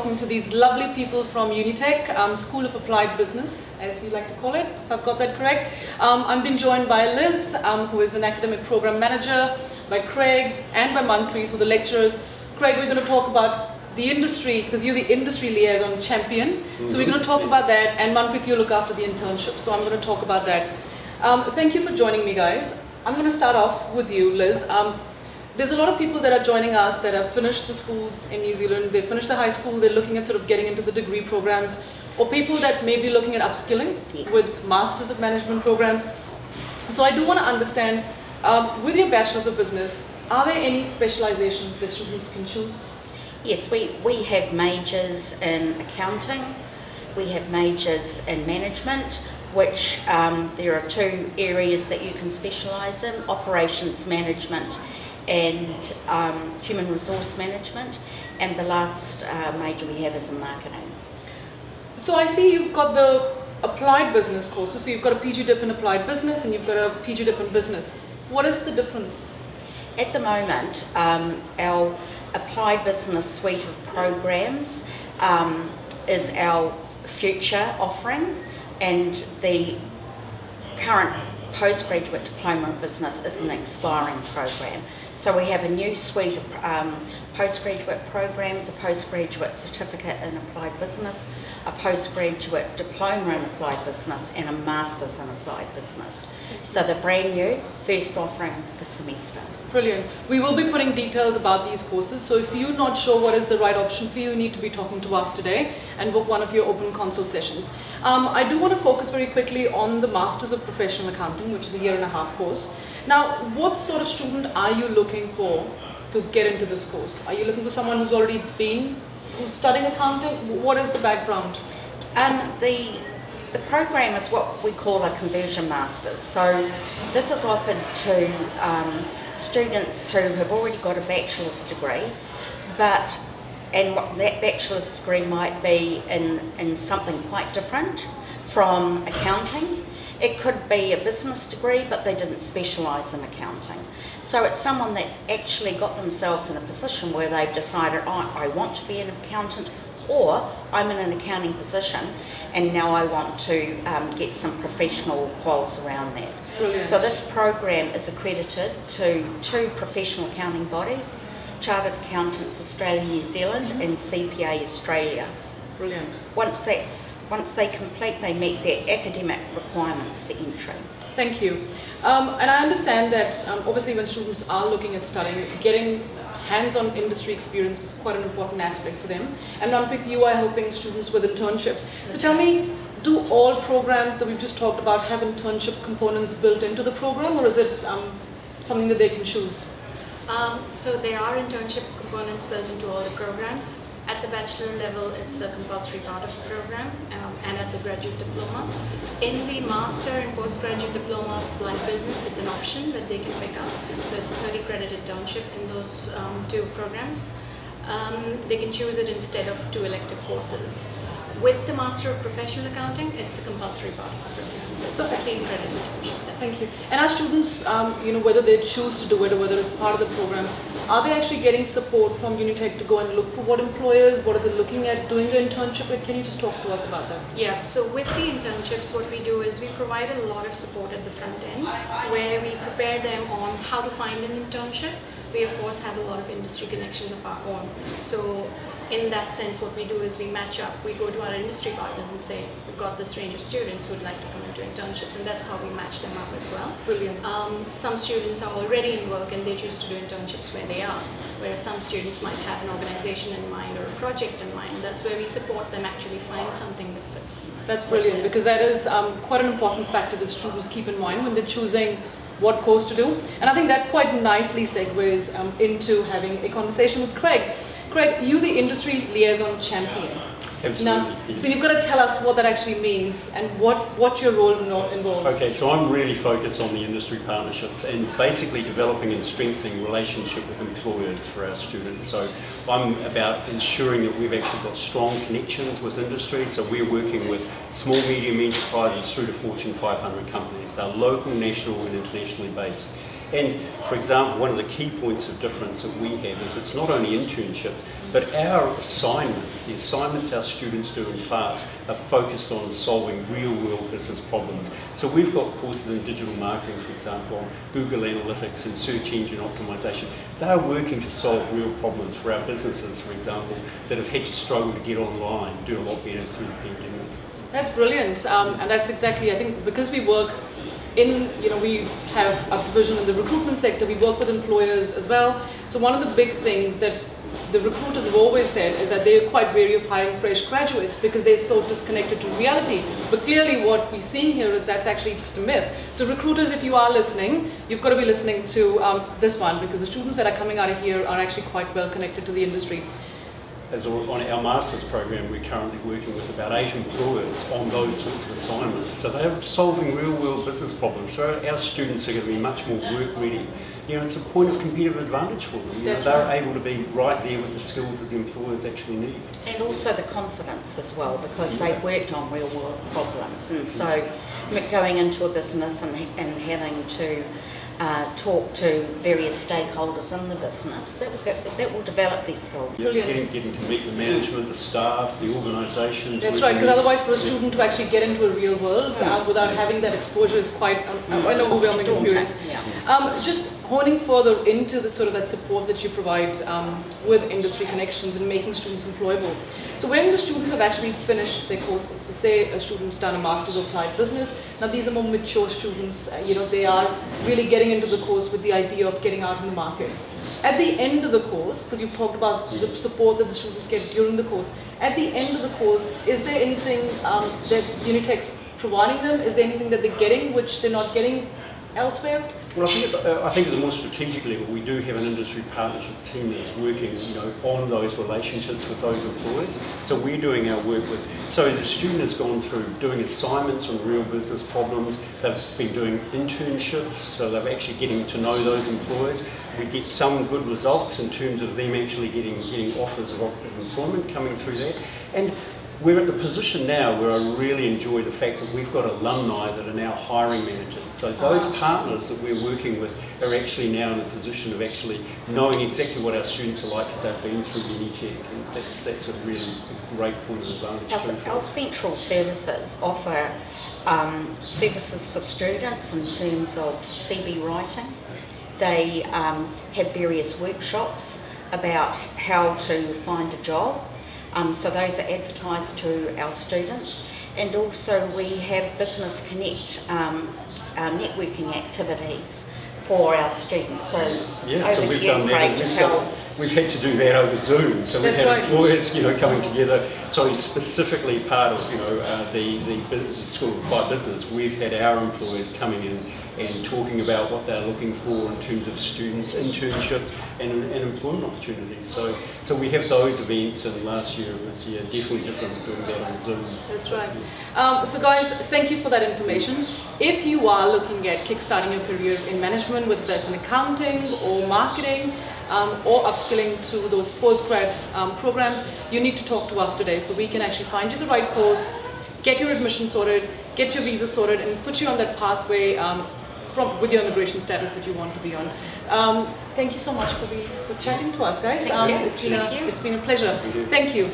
talking to these lovely people from Unitec, School of Applied Business, as you like to call it, if I've got that correct. I'm being joined by Liz, who is an academic program manager, by Craig, and by Manpreet, who are the lecturers. Craig, we're going to talk about the industry, because you're the industry liaison champion. So we're going to talk about that, and Manpreet, you look after the internship, so I'm going to talk about that. Thank you for joining me, guys. I'm going to start off with you, Liz. There's a lot of people that are joining us that have finished the schools in New Zealand, they finished the high school, they're looking at sort of getting into the degree programs, or people that may be looking at upskilling with Masters of Management programs. So I do want to understand, with your Bachelors of Business, are there any specializations that students can choose? Yes, we have majors in accounting, we have majors in management, which there are two areas that you can specialise in, operations management and human resource management, and the last major we have is in marketing. So I see you've got the applied business courses, so you've got a PG Dip in applied business and you've got a PG Dip in business. What is the difference? At the moment, our applied business suite of programs is our future offering, and the current postgraduate diploma in business is an expiring program. So we have a new suite of postgraduate programs, a postgraduate certificate in applied business, a postgraduate diploma in applied business, and a master's in applied business. So the brand new first offering this semester. Brilliant. We will be putting details about these courses, so if you're not sure what is the right option for you, you need to be talking to us today and book one of your open consult sessions. I do want to focus very quickly on the Masters of Professional Accounting, which is a 1.5-year course. Now, what sort of student are you looking for to get into this course? Are you looking for someone who's already who's studying accounting? What is the background? The program is what we call a conversion masters. So this is offered to students who have already got a bachelor's degree, and that bachelor's degree might be in something quite different from accounting. It could be a business degree, but they didn't specialise in accounting. So it's someone that's actually got themselves in a position where they've decided, oh, I want to be an accountant, or I'm in an accounting position and now I want to get some professional quals around that. Brilliant. So this program is accredited to 2 professional accounting bodies, Chartered Accountants Australia, New Zealand, and CPA Australia. Brilliant. Once they complete, they meet their academic requirements for entry. Thank you. And I understand that obviously when students are looking at studying, getting hands-on industry experience is quite an important aspect for them. And Manpreet, you are helping students with internships. So tell me, do all programs that we've just talked about have internship components built into the program, or is it something that they can choose? So there are internship components built into all the programs. At the bachelor level, it's a compulsory part of the program, and at the graduate diploma. In the master and postgraduate diploma of applied business, it's an option that they can pick up. So it's a 30-credit internship in those 2 programs. They can choose it instead of 2 elective courses. With the Master of Professional Accounting, it's a compulsory part of the program. So it's a 15-credit internship. Thank you. And our students, whether they choose to do it or whether it's part of the program, are they actually getting support from Unitec to go and look for what employers, what are they looking at doing the internship with? Can you just talk to us about that? Yeah, so with the internships, what we do is we provide a lot of support at the front end, where we prepare them on how to find an internship. We of course have a lot of industry connections of our own. So in that sense, what we do is we match up. We go to our industry partners and say, we've got this range of students who would like to come into internships, and that's how we match them up as well. Brilliant. Some students are already in work and they choose to do internships where they are, whereas some students might have an organization in mind or a project in mind. That's where we support them actually find something that fits. That's brilliant, because that is quite an important factor that students keep in mind when they're choosing what course to do. And I think that quite nicely segues into having a conversation with Craig. Craig, you're the industry liaison champion. Absolutely. Now, so you've got to tell us what that actually means and what your role involves. Okay, so I'm really focused on the industry partnerships and basically developing and strengthening relationship with employers for our students. So I'm about ensuring that we've actually got strong connections with industry. So we're working with small, medium enterprises through to Fortune 500 companies. They're local, national and internationally based. And for example, one of the key points of difference that we have is it's not only internships, But our assignments, the assignments our students do in class, are focused on solving real-world business problems. So we've got courses in digital marketing, for example, on Google Analytics and search engine optimization. They're working to solve real problems for our businesses, for example, that have had to struggle to get online, do a lot better through the pandemic. That's brilliant, and that's exactly, I think, because we work in, we have a division in the recruitment sector, we work with employers as well. So one of the big things that the recruiters have always said is that they are quite wary of hiring fresh graduates because they're so disconnected to reality. But clearly what we're seeing here is that's actually just a myth. So recruiters, if you are listening, you've got to be listening to this one, because the students that are coming out of here are actually quite well connected to the industry. As on our master's program, we're currently working with about 8 employers on those sorts of assignments. So they're solving real-world business problems. So our students are going to be much more work-ready. It's a point of competitive advantage for them. They're able to be right there with the skills that the employers actually need. And also the confidence as well, because they've worked on real-world problems. And so going into a business and having to talk to various stakeholders in the business, that will develop these skills. Getting to meet the management, the staff, the organisations. That's right, because otherwise for a student to actually get into a real world without having that exposure is quite an overwhelming experience. Just honing further into the sort of that support that you provide with industry connections and making students employable. So when the students have actually finished their courses, so say a student's done a Master's of Applied Business, now these are more mature students, they are really getting into the course with the idea of getting out in the market. At the end of the course, because you've talked about the support that the students get during the course, at the end of the course, is there anything that Unitec's providing them? Is there anything that they're getting which they're not getting elsewhere? Well, I think at the more strategic level, we do have an industry partnership team that's working, on those relationships with those employers. So we're doing our work with. So the student has gone through doing assignments on real business problems. They've been doing internships, so they're actually getting to know those employers. We get some good results in terms of them actually getting offers of employment coming through that. And we're at the position now where I really enjoy the fact that we've got alumni that are now hiring managers. So those partners that we're working with are actually now in a position of actually knowing exactly what our students are like because they've been through Unitec, and that's a really great point of advantage. Our central services offer services for students in terms of CV writing. They have various workshops about how to find a job. So those are advertised to our students, and also we have Business Connect networking activities for our students. So so we've done that. We've had to do that over Zoom. So we've had employers, coming together. So specifically part of the School of Applied Business, we've had our employers coming in and talking about what they're looking for in terms of students, internships and employment opportunities. So we have those events, and last year was definitely different doing that on Zoom. That's right. So guys, thank you for that information. If you are looking at kickstarting your career in management, whether that's in accounting or marketing, or upskilling to those postgrad programs, you need to talk to us today so we can actually find you the right course, get your admission sorted, get your visa sorted, and put you on that pathway with your immigration status that you want to be on. Thank you so much for chatting to us, guys. It's been a pleasure. Thank you.